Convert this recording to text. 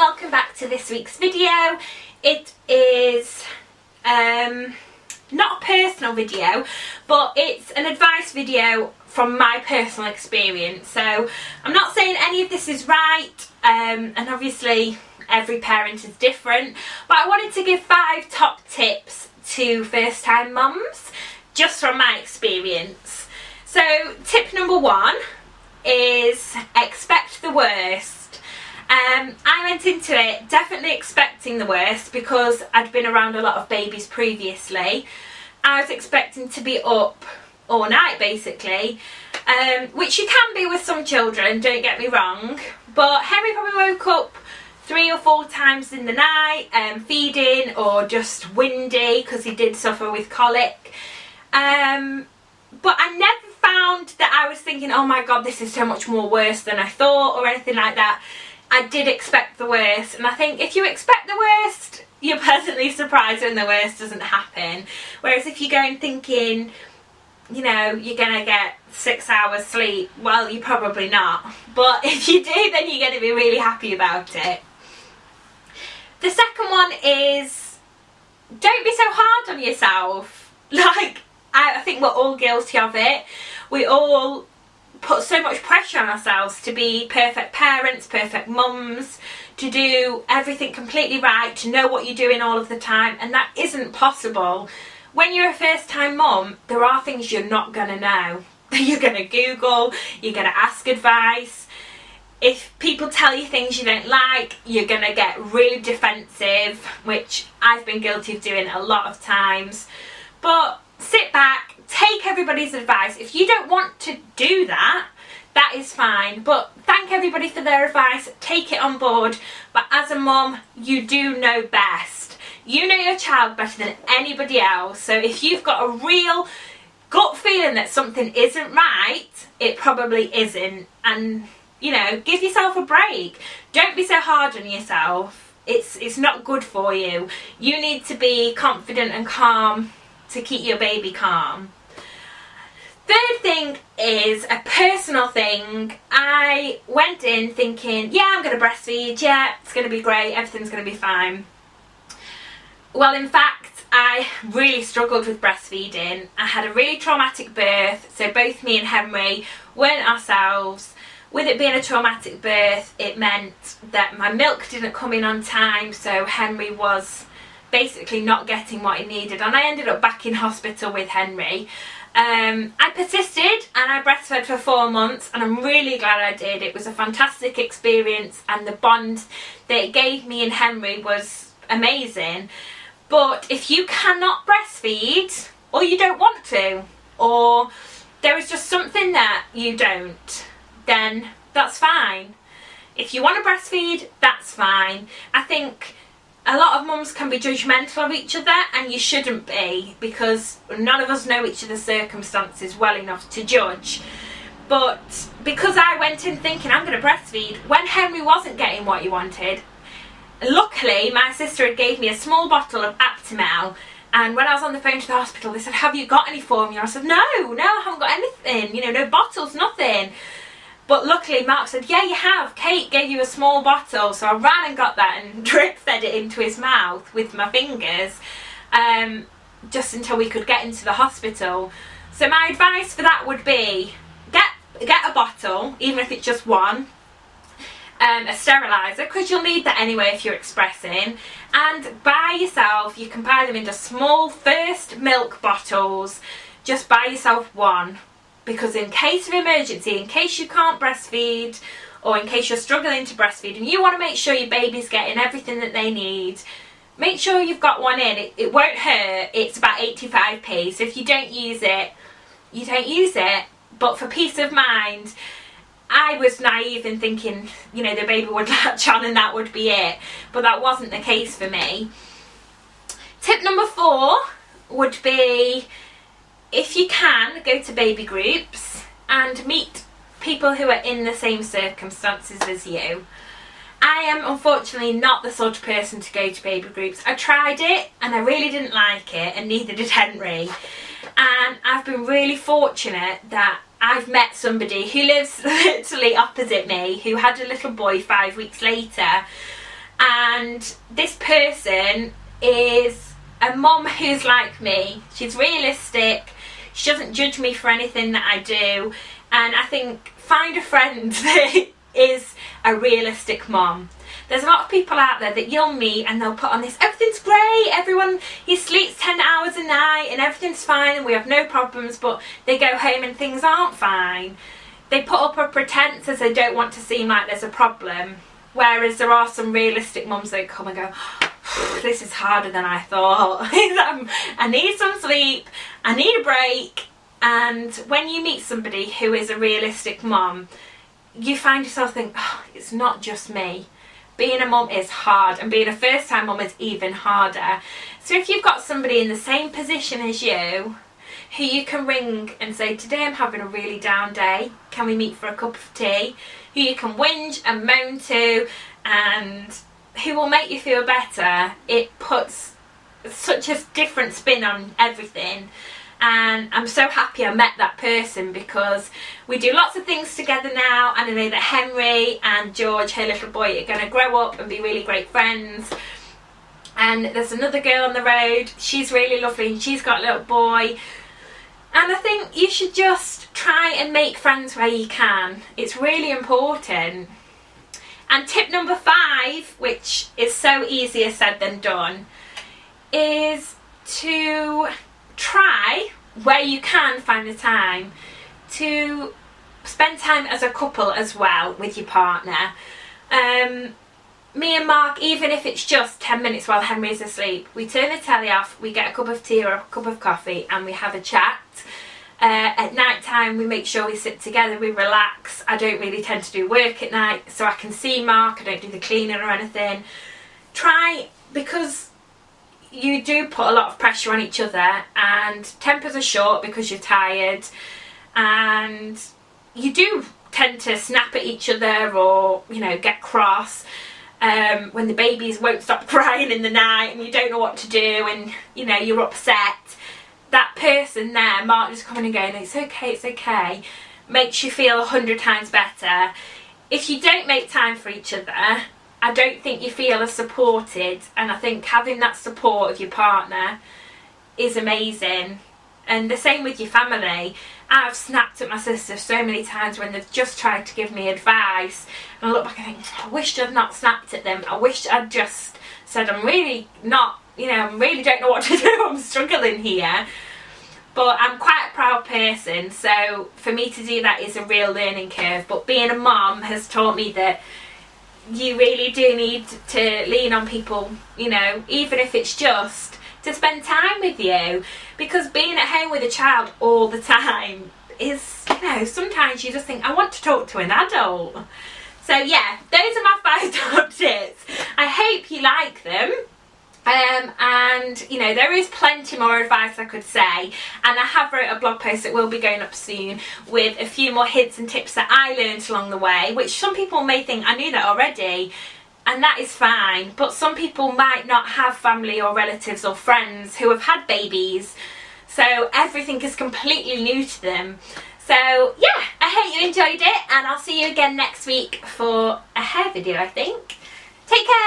welcome back to this week's video. It is not a personal video, but it's an advice video from my personal experience. So I'm not saying any of this is right, and obviously every parent is different, but I wanted to give 5 top tips to first time mums just from my experience. So tip number 1 is expect the worst. I went into it definitely expecting the worst because I'd been around a lot of babies previously. I was expecting to be up all night basically, which you can be with some children, don't get me wrong, but Henry probably woke up 3 or 4 times in the night, feeding or just windy because he did suffer with colic. But I never found that I was thinking, oh my god, this is so much more worse than I thought or anything like that. I did expect the worst, and I think if you expect the worst, you're pleasantly surprised when the worst doesn't happen. Whereas if you go in thinking, you know, you're gonna get 6 hours sleep, well, you're probably not. But if you do, then you're gonna be really happy about it. The second one is, don't be so hard on yourself. Like, I think we're all guilty of it. We all put so much pressure on ourselves to be perfect parents, perfect mums, to do everything completely right, to know what you're doing all of the time, and that isn't possible. When you're a first time mum, there are things you're not going to know. You're going to Google, you're going to ask advice. If people tell you things you don't like, you're going to get really defensive, which I've been guilty of doing a lot of times. But sit back, take everybody's advice. If you don't want to do that, that is fine, but thank everybody for their advice, take it on board. But as a mum, you do know best. You know your child better than anybody else, so if you've got a real gut feeling that something isn't right, it probably isn't. And, you know, give yourself a break. Don't be so hard on yourself. It's not good for you. You need to be confident and calm to keep your baby calm. Third thing is a personal thing. I went in thinking, yeah, I'm going to breastfeed, yeah, it's going to be great, everything's going to be fine. Well, in fact, I really struggled with breastfeeding. I had a really traumatic birth, so both me and Henry weren't ourselves. With it being a traumatic birth, it meant that my milk didn't come in on time, so Henry was basically not getting what he needed, and I ended up back in hospital with Henry. I persisted and I breastfed for 4 months, and I'm really glad I did. It was a fantastic experience, and the bond that it gave me and Henry was amazing. But if you cannot breastfeed, or you don't want to, or there is just something that you don't, then that's fine. If you want to breastfeed, that's fine. I think a lot of mums can be judgmental of each other, and you shouldn't be, because none of us know each other's circumstances well enough to judge. But because I went in thinking I'm going to breastfeed, when Henry wasn't getting what he wanted, luckily my sister had gave me a small bottle of Aptamel, and when I was on the phone to the hospital they said, have you got any formula? I said, no, I haven't got anything, you know, no bottles, nothing. But luckily Mark said, yeah, you have. Kate gave you a small bottle. So I ran and got that and drip fed it into his mouth with my fingers, just until we could get into the hospital. So my advice for that would be, get a bottle, even if it's just one, a steriliser, because you'll need that anyway if you're expressing, and buy yourself, you can buy them into small first milk bottles, just buy yourself one. Because in case of emergency, in case you can't breastfeed, or in case you're struggling to breastfeed and you want to make sure your baby's getting everything that they need, make sure you've got one in. It won't hurt. It's about 85p, so if you don't use it, you don't use it. But for peace of mind, I was naive in thinking, you know, the baby would latch on and that would be it. But that wasn't the case for me. Tip number 4 would be, if you can, go to baby groups and meet people who are in the same circumstances as you. I am unfortunately not the sort of person to go to baby groups. I tried it and I really didn't like it, and neither did Henry. And I've been really fortunate that I've met somebody who lives literally opposite me, who had a little boy 5 weeks later, And this person is a mum who's like me. She's realistic, she doesn't judge me for anything that I do, and I think find a friend that is a realistic mum. There's a lot of people out there that you'll meet and they'll put on this, everything's great, everyone, he sleeps 10 hours a night and everything's fine and we have no problems, but they go home and things aren't fine. They put up a pretense as they don't want to seem like there's a problem. Whereas there are some realistic mums that come and go, this is harder than I thought. I need some sleep, I need a break. And when you meet somebody who is a realistic mum, you find yourself thinking, oh, it's not just me. Being a mum is hard, and being a first time mum is even harder. So if you've got somebody in the same position as you, who you can ring and say, today I'm having a really down day, can we meet for a cup of tea? Who you can whinge and moan to, and who will make you feel better, it puts such a different spin on everything. And I'm so happy I met that person, because we do lots of things together now, and I know that Henry and George, her little boy, are going to grow up and be really great friends. And there's another girl on the road, she's really lovely, and she's got a little boy. And I think you should just try and make friends where you can. It's really important. And tip number 5, which is so easier said than done, is to try, where you can find the time, to spend time as a couple as well with your partner. Me and Mark, even if it's just 10 minutes while Henry's asleep, we turn the telly off, we get a cup of tea or a cup of coffee and we have a chat. At night time we make sure we sit together, we relax. I don't really tend to do work at night, so I can see Mark, I don't do the cleaning or anything. Try, because you do put a lot of pressure on each other, and tempers are short because you're tired, and you do tend to snap at each other or, you know, get cross when the babies won't stop crying in the night and you don't know what to do and, you know, you're upset. That person there, Mark, just coming and going, it's okay, makes you feel 100 times better. If you don't make time for each other, I don't think you feel as supported, and I think having that support of your partner is amazing. And the same with your family. I've snapped at my sister so many times when they've just tried to give me advice, and I look back and think, I wish I'd not snapped at them. I wish I'd just said, I'm really not, you know, I really don't know what to do, I'm struggling here. But I'm quite a proud person, so for me to do that is a real learning curve. But being a mum has taught me that you really do need to lean on people, you know, even if it's just to spend time with you, because being at home with a child all the time is, you know, sometimes you just think, I want to talk to an adult. So yeah, those are my 5 top tips. I hope you like them. And you know, there is plenty more advice I could say, and I have wrote a blog post that will be going up soon with a few more hints and tips that I learned along the way, which some people may think I knew that already, and that is fine, but some people might not have family or relatives or friends who have had babies, so everything is completely new to them. So yeah, I hope you enjoyed it, and I'll see you again next week for a hair video, I think. Take care!